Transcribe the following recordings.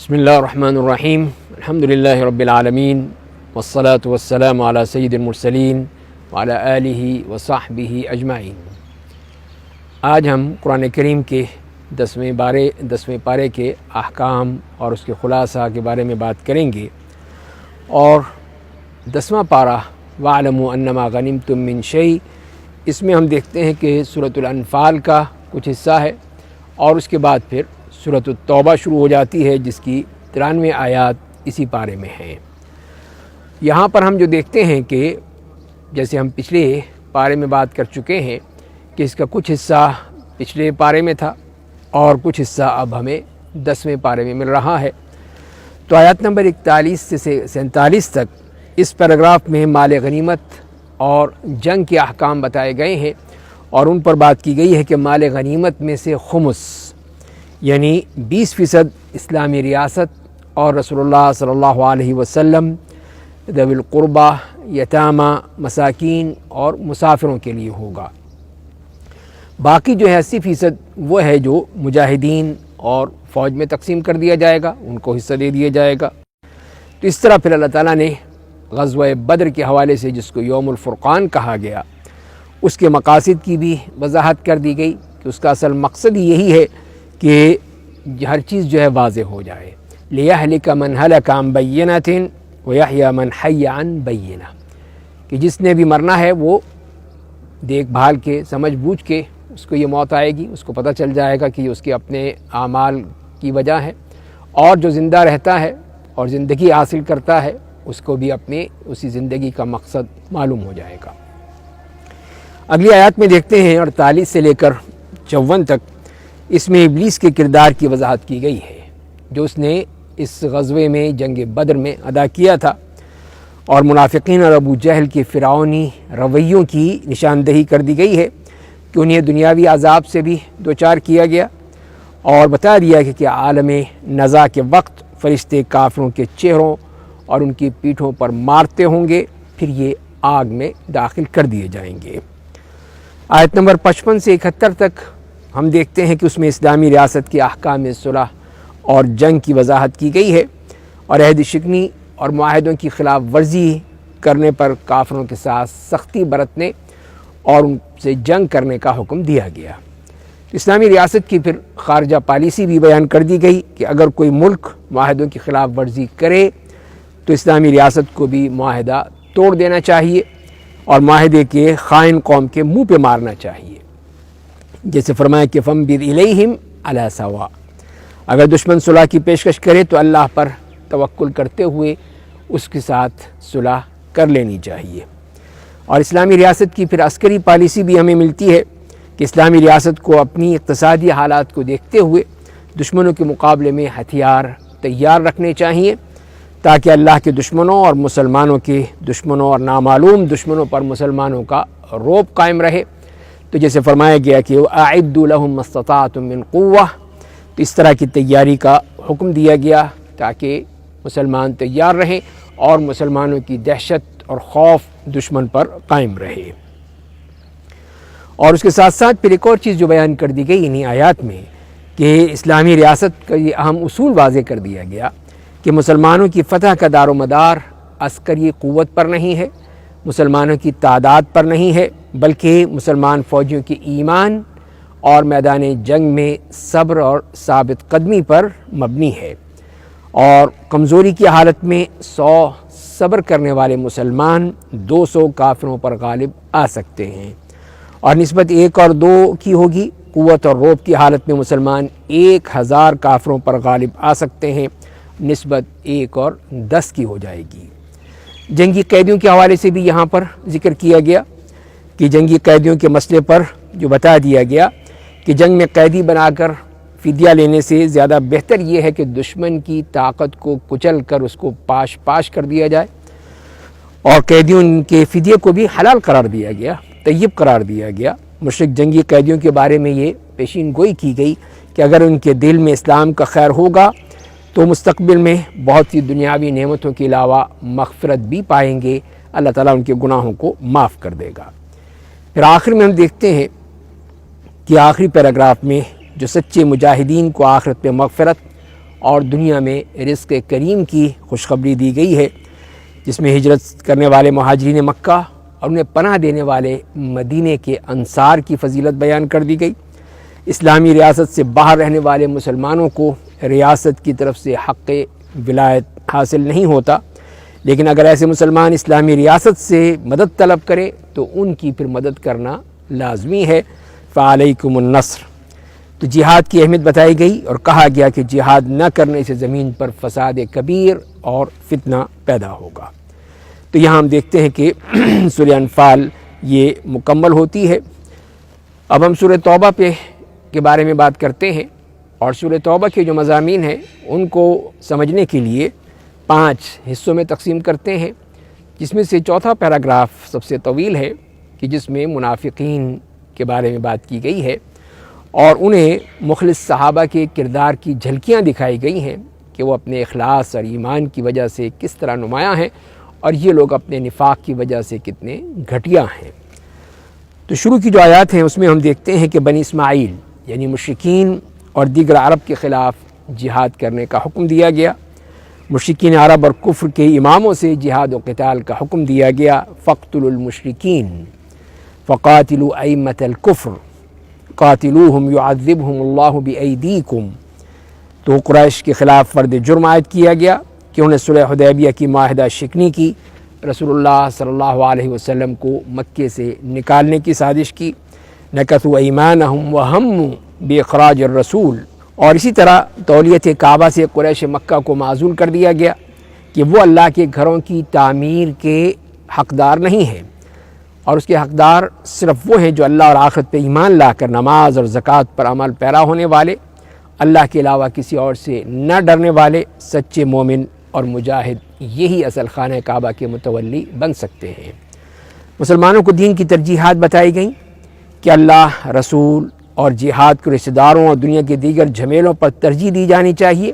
بسم اللہ الرحمن الرحیم الحمد للہ رب العالمین والصلاة والسلام علی سید المرسلین وعلی آلہ وصحبہ اجمعین۔ آج ہم قرآن کریم کے 10ویں پارے کے احکام اور اس کے خلاصہ کے بارے میں بات کریں گے، اور 10واں پارہ وَاعْلَمُوا أَنَّمَا غَنِمْتُم مِّن شَيْءٍ، اس میں ہم دیکھتے ہیں کہ سورۃ الانفال کا کچھ حصہ ہے، اور اس کے بعد پھر سورۃ التوبہ شروع ہو جاتی ہے، جس کی 93 آیات اسی پارے میں ہیں۔ یہاں پر ہم جو دیکھتے ہیں کہ جیسے ہم پچھلے پارے میں بات کر چکے ہیں کہ اس کا کچھ حصہ پچھلے پارے میں تھا اور کچھ حصہ اب ہمیں 10ویں پارے میں مل رہا ہے، تو آیات نمبر 41 سے 47 تک اس پیراگراف میں مال غنیمت اور جنگ کے احکام بتائے گئے ہیں، اور ان پر بات کی گئی ہے کہ مال غنیمت میں سے خمس یعنی 20% اسلامی ریاست اور رسول اللہ صلی اللہ علیہ وسلم ذوی القربہ، یتامہ، مساکین اور مسافروں کے لیے ہوگا۔ باقی جو ہے 80% وہ ہے جو مجاہدین اور فوج میں تقسیم کر دیا جائے گا، ان کو حصہ دے دیا جائے گا۔ تو اس طرح پھر اللہ تعالیٰ نے غزوہ بدر کے حوالے سے، جس کو یوم الفرقان کہا گیا، اس کے مقاصد کی بھی وضاحت کر دی گئی کہ اس کا اصل مقصد یہی ہے کہ ہر چیز جو ہے واضح ہو جائے، لِيَهْلِكَ مَنْ هَلَكَ عَنْ بَيِّنَةٍ وَيَحْيَىٰ مَنْ حَيَّ عَنْ بَيِّنَةٍ، کہ جس نے بھی مرنا ہے وہ دیکھ بھال کے سمجھ بوجھ کے اس کو یہ موت آئے گی، اس کو پتہ چل جائے گا کہ یہ اس کے اپنے اعمال کی وجہ ہے، اور جو زندہ رہتا ہے اور زندگی حاصل کرتا ہے اس کو بھی اپنے اسی زندگی کا مقصد معلوم ہو جائے گا۔ اگلی آیات میں دیکھتے ہیں 48 سے لے کر 54 تک، اس میں ابلیس کے کردار کی وضاحت کی گئی ہے جو اس نے اس غزوے میں جنگ بدر میں ادا کیا تھا، اور منافقین اور ابو جہل کے فرعونی رویوں کی نشاندہی کر دی گئی ہے کہ انہیں دنیاوی عذاب سے بھی دوچار کیا گیا، اور بتا دیا کہ عالم نزا کے وقت فرشتے کافروں کے چہروں اور ان کی پیٹھوں پر مارتے ہوں گے، پھر یہ آگ میں داخل کر دیے جائیں گے۔ آیت نمبر 55 سے 71 تک ہم دیکھتے ہیں کہ اس میں اسلامی ریاست کے احکام صلح اور جنگ کی وضاحت کی گئی ہے، اور عہد شکنی اور معاہدوں کی خلاف ورزی کرنے پر کافروں کے ساتھ سختی برتنے اور ان سے جنگ کرنے کا حکم دیا گیا۔ اسلامی ریاست کی پھر خارجہ پالیسی بھی بیان کر دی گئی کہ اگر کوئی ملک معاہدوں کی خلاف ورزی کرے تو اسلامی ریاست کو بھی معاہدہ توڑ دینا چاہیے اور معاہدے کے خائن قوم کے منہ پہ مارنا چاہیے، جیسے فرمایا کہ فَانبِذْ إِلَيْهِمْ عَلَىٰ سَوَاءٍ، اگر دشمن صلح کی پیشکش کرے تو اللہ پر توکل کرتے ہوئے اس کے ساتھ صلح کر لینی چاہیے۔ اور اسلامی ریاست کی پھر عسکری پالیسی بھی ہمیں ملتی ہے کہ اسلامی ریاست کو اپنی اقتصادی حالات کو دیکھتے ہوئے دشمنوں کے مقابلے میں ہتھیار تیار رکھنے چاہیے، تاکہ اللہ کے دشمنوں اور مسلمانوں کے دشمنوں اور نامعلوم دشمنوں پر مسلمانوں کا رعب قائم رہے۔ تو جیسے فرمایا گیا کہ أَعِدُّوا لَهُم مَّا اسْتَطَعْتُم مِّن قُوَّةٍ، تو اس طرح کی تیاری کا حکم دیا گیا تاکہ مسلمان تیار رہیں اور مسلمانوں کی دہشت اور خوف دشمن پر قائم رہے۔ اور اس کے ساتھ ساتھ پھر ایک اور چیز جو بیان کر دی گئی انہی آیات میں، کہ اسلامی ریاست کا یہ اہم اصول واضح کر دیا گیا کہ مسلمانوں کی فتح کا دار و مدار عسکری قوت پر نہیں ہے، مسلمانوں کی تعداد پر نہیں ہے، بلکہ مسلمان فوجیوں کے ایمان اور میدان جنگ میں صبر اور ثابت قدمی پر مبنی ہے، اور کمزوری کی حالت میں 100 صبر کرنے والے مسلمان 200 کافروں پر غالب آ سکتے ہیں، اور نسبت 1 اور 2 کی ہوگی، قوت اور رعب کی حالت میں مسلمان 1000 کافروں پر غالب آ سکتے ہیں، نسبت 1 اور 10 کی ہو جائے گی۔ جنگی قیدیوں کے حوالے سے بھی یہاں پر ذکر کیا گیا کہ جنگی قیدیوں کے مسئلے پر جو بتا دیا گیا کہ جنگ میں قیدی بنا کر فدیہ لینے سے زیادہ بہتر یہ ہے کہ دشمن کی طاقت کو کچل کر اس کو پاش کر دیا جائے، اور قیدیوں کے فدیے کو بھی حلال قرار دیا گیا، طیب قرار دیا گیا۔ مشرک جنگی قیدیوں کے بارے میں یہ پیشین گوئی کی گئی کہ اگر ان کے دل میں اسلام کا خیر ہوگا تو مستقبل میں بہت سی دنیاوی نعمتوں کے علاوہ مغفرت بھی پائیں گے، اللہ تعالیٰ ان کے گناہوں کو معاف کر دے گا۔ پھر آخر میں ہم دیکھتے ہیں کہ آخری پیراگراف میں جو سچے مجاہدین کو آخرت میں مغفرت اور دنیا میں رزق کریم کی خوشخبری دی گئی ہے، جس میں ہجرت کرنے والے مہاجرین مکہ اور انہیں پناہ دینے والے مدینے کے انصار کی فضیلت بیان کر دی گئی۔ اسلامی ریاست سے باہر رہنے والے مسلمانوں کو ریاست کی طرف سے حق ولایت حاصل نہیں ہوتا، لیکن اگر ایسے مسلمان اسلامی ریاست سے مدد طلب کرے تو ان کی پھر مدد کرنا لازمی ہے۔ فعلیکم النصر۔ تو جہاد کی اہمیت بتائی گئی اور کہا گیا کہ جہاد نہ کرنے سے زمین پر فساد کبیر اور فتنہ پیدا ہوگا۔ تو یہاں ہم دیکھتے ہیں کہ سورہ انفال یہ مکمل ہوتی ہے۔ اب ہم سورہ توبہ کے بارے میں بات کرتے ہیں، اور سورہ توبہ کے جو مضامین ہیں ان کو سمجھنے کے لیے 5 حصوں میں تقسیم کرتے ہیں، جس میں سے چوتھا پیراگراف سب سے طویل ہے کہ جس میں منافقین کے بارے میں بات کی گئی ہے اور انہیں مخلص صحابہ کے کردار کی جھلکیاں دکھائی گئی ہیں کہ وہ اپنے اخلاص اور ایمان کی وجہ سے کس طرح نمایاں ہیں اور یہ لوگ اپنے نفاق کی وجہ سے کتنے گھٹیا ہیں۔ تو شروع کی جو آیات ہیں اس میں ہم دیکھتے ہیں کہ بنی اسماعیل یعنی مشرکین اور دیگر عرب کے خلاف جہاد کرنے کا حکم دیا گیا۔ مشرکین عرب اور کفر کے اماموں سے جہاد و قتال کا حکم دیا گیا۔ فاقتلوا المشرکین فقاتلوا ائمة الكفر قاتلوہم یعذبہم اللہ بایدیکم۔ تو قریش کے خلاف فرد جرم عائد کیا گیا کہ انہوں نے صلح حدیبیہ کی معاہدہ شکنی کی، رسول اللہ صلی اللہ علیہ وسلم کو مکے سے نکالنے کی سازش کی۔ نکثوا ایمانہم وہموا باخراج الرسول۔ اور اسی طرح تولیت کعبہ سے قریش مکہ کو معزول کر دیا گیا کہ وہ اللہ کے گھروں کی تعمیر کے حقدار نہیں ہیں، اور اس کے حقدار صرف وہ ہیں جو اللہ اور آخرت پہ ایمان لا کر نماز اور زکوٰۃ پر عمل پیرا ہونے والے، اللہ کے علاوہ کسی اور سے نہ ڈرنے والے سچے مومن اور مجاہد یہی اصل خانہ کعبہ کے متولی بن سکتے ہیں۔ مسلمانوں کو دین کی ترجیحات بتائی گئیں کہ اللہ، رسول اور جہاد کے رشتہ داروں اور دنیا کے دیگر جھمیلوں پر ترجیح دی جانی چاہیے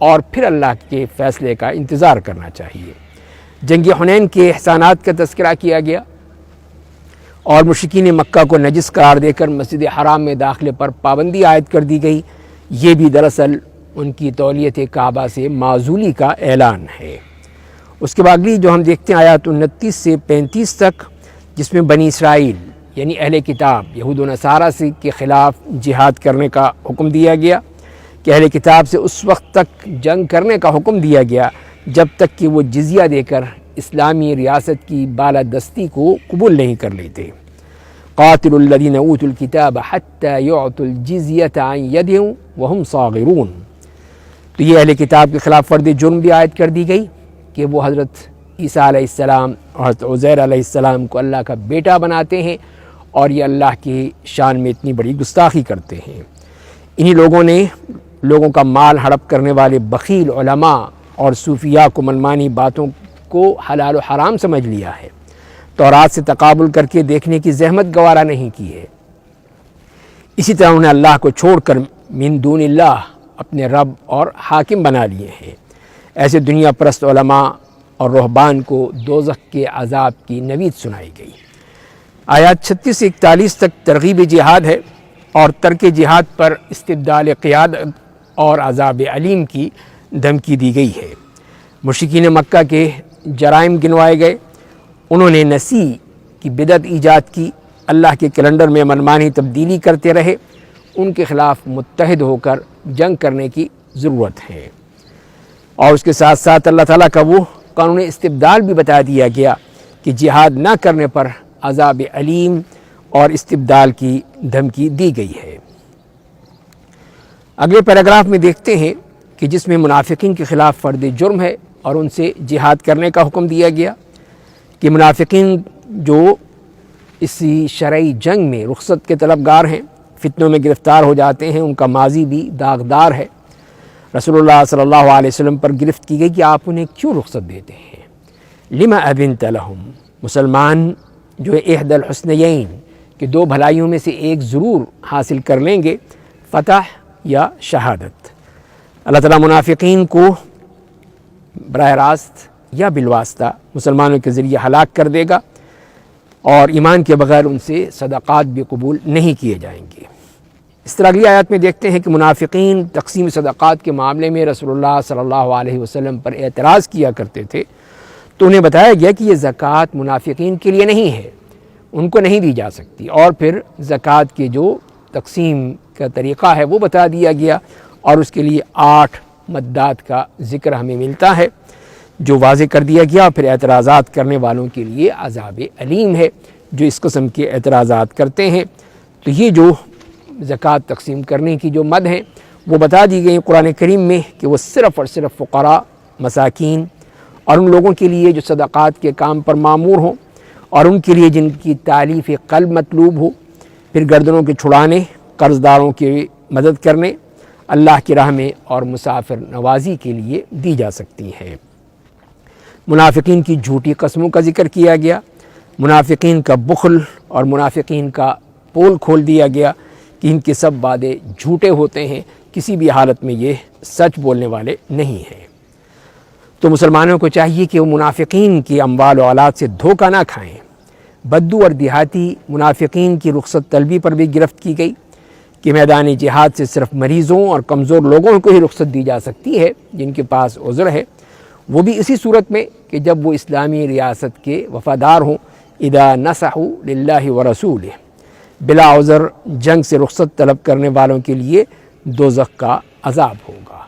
اور پھر اللہ کے فیصلے کا انتظار کرنا چاہیے۔ جنگ حنین کے احسانات کا تذکرہ کیا گیا اور مشرکین مکہ کو نجس قرار دے کر مسجد حرام میں داخلے پر پابندی عائد کر دی گئی۔ یہ بھی دراصل ان کی تولیت کعبہ سے معزولی کا اعلان ہے۔ اس کے بعد اگلی جو ہم دیکھتے ہیں آیات 29 سے 35 تک، جس میں بنی اسرائیل یعنی اہل کتاب یہود و نصارہ سے کے خلاف جہاد کرنے کا حکم دیا گیا کہ اہل کتاب سے اس وقت تک جنگ کرنے کا حکم دیا گیا جب تک کہ وہ جزیہ دے کر اسلامی ریاست کی بالادستی کو قبول نہیں کر لیتے۔ قاتلوا الذین اوتوا الکتاب حتی یعطوا الجزیۃ عن ید وہم صاغرون۔ تو یہ اہل کتاب کے خلاف فرد جرم بھی عائد کر دی گئی کہ وہ حضرت عیسیٰ علیہ السلام اور حضرت عزیر علیہ السلام کو اللہ کا بیٹا بناتے ہیں اور یہ اللہ کی شان میں اتنی بڑی گستاخی کرتے ہیں۔ انہی لوگوں نے لوگوں کا مال ہڑپ کرنے والے بخیل علماء اور صوفیاء کو منمانی باتوں کو حلال و حرام سمجھ لیا ہے، تورات سے تقابل کر کے دیکھنے کی زحمت گوارا نہیں کی ہے۔ اسی طرح انہوں نے اللہ کو چھوڑ کر من دون اللہ اپنے رب اور حاکم بنا لیے ہیں۔ ایسے دنیا پرست علماء اور رہبان کو دوزخ کے عذاب کی نوید سنائی گئی۔ آیات 36 سے 41 تک ترغیب جہاد ہے اور ترک جہاد پر استبدال قیادت اور عذاب علیم کی دھمکی دی گئی ہے۔ مشرکین مکہ کے جرائم گنوائے گئے۔ انہوں نے نسی کی بدعت ایجاد کی، اللہ کے کیلنڈر میں منمانی تبدیلی کرتے رہے۔ ان کے خلاف متحد ہو کر جنگ کرنے کی ضرورت ہے، اور اس کے ساتھ ساتھ اللہ تعالیٰ کا وہ قانون استبدال بھی بتا دیا گیا کہ جہاد نہ کرنے پر عذاب علیم اور استبدال کی دھمکی دی گئی ہے۔ اگلے پیراگراف میں دیکھتے ہیں کہ جس میں منافقین کے خلاف فرد جرم ہے اور ان سے جہاد کرنے کا حکم دیا گیا کہ منافقین جو اسی شرعی جنگ میں رخصت کے طلبگار ہیں، فتنوں میں گرفتار ہو جاتے ہیں، ان کا ماضی بھی داغدار ہے۔ رسول اللہ صلی اللہ علیہ وسلم پر گرفت کی گئی کہ آپ انہیں کیوں رخصت دیتے ہیں؟ لما اذنت لہم، مسلمان جو احد الحسنیین کہ دو بھلائیوں میں سے ایک ضرور حاصل کر لیں گے، فتح یا شہادت۔ اللہ تعالیٰ منافقین کو براہ راست یا بالواسطہ مسلمانوں کے ذریعے ہلاک کر دے گا، اور ایمان کے بغیر ان سے صدقات بھی قبول نہیں کیے جائیں گے۔ اس طرح اگلی آیات میں دیکھتے ہیں کہ منافقین تقسیم صدقات کے معاملے میں رسول اللہ صلی اللہ علیہ وسلم پر اعتراض کیا کرتے تھے، تو انہیں بتایا گیا کہ یہ زکوٰۃ منافقین کے لیے نہیں ہے، ان کو نہیں دی جا سکتی، اور پھر زکوٰۃ کے جو تقسیم کا طریقہ ہے وہ بتا دیا گیا، اور اس کے لیے 8 مدات کا ذکر ہمیں ملتا ہے جو واضح کر دیا گیا۔ پھر اعتراضات کرنے والوں کے لیے عذاب علیم ہے جو اس قسم کے اعتراضات کرتے ہیں۔ تو یہ جو زکوٰۃ تقسیم کرنے کی جو مد ہیں وہ بتا دی گئی قرآن کریم میں کہ وہ صرف اور صرف فقراء، مساکین اور ان لوگوں کے لیے جو صدقات کے کام پر معمور ہوں، اور ان کے لیے جن کی تالیف قلب مطلوب ہو، پھر گردنوں کے چھڑانے، قرض داروں کی مدد کرنے، اللہ کی راہ میں اور مسافر نوازی کے لیے دی جا سکتی ہیں۔ منافقین کی جھوٹی قسموں کا ذکر کیا گیا، منافقین کا بخل اور منافقین کا پول کھول دیا گیا کہ ان کے سب وعدے جھوٹے ہوتے ہیں، کسی بھی حالت میں یہ سچ بولنے والے نہیں ہیں۔ تو مسلمانوں کو چاہیے کہ وہ منافقین کی اموال و اولاد سے دھوکہ نہ کھائیں۔ بدو اور دیہاتی منافقین کی رخصت طلبی پر بھی گرفت کی گئی کہ میدان جہاد سے صرف مریضوں اور کمزور لوگوں کو ہی رخصت دی جا سکتی ہے جن کے پاس عذر ہے، وہ بھی اسی صورت میں کہ جب وہ اسلامی ریاست کے وفادار ہوں، اذا نصحوا للہ ورسولہ۔ بلا عذر جنگ سے رخصت طلب کرنے والوں کے لیے دوزخ کا عذاب ہوگا۔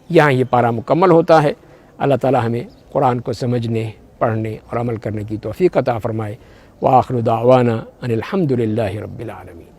یہاں یہ پارہ مکمل ہوتا ہے۔ اللہ تعالی ہمیں قرآن کو سمجھنے، پڑھنے اور عمل کرنے کی توفیق عطا فرمائے۔ وآخر دعوانا ان الحمد للہ رب العالمین۔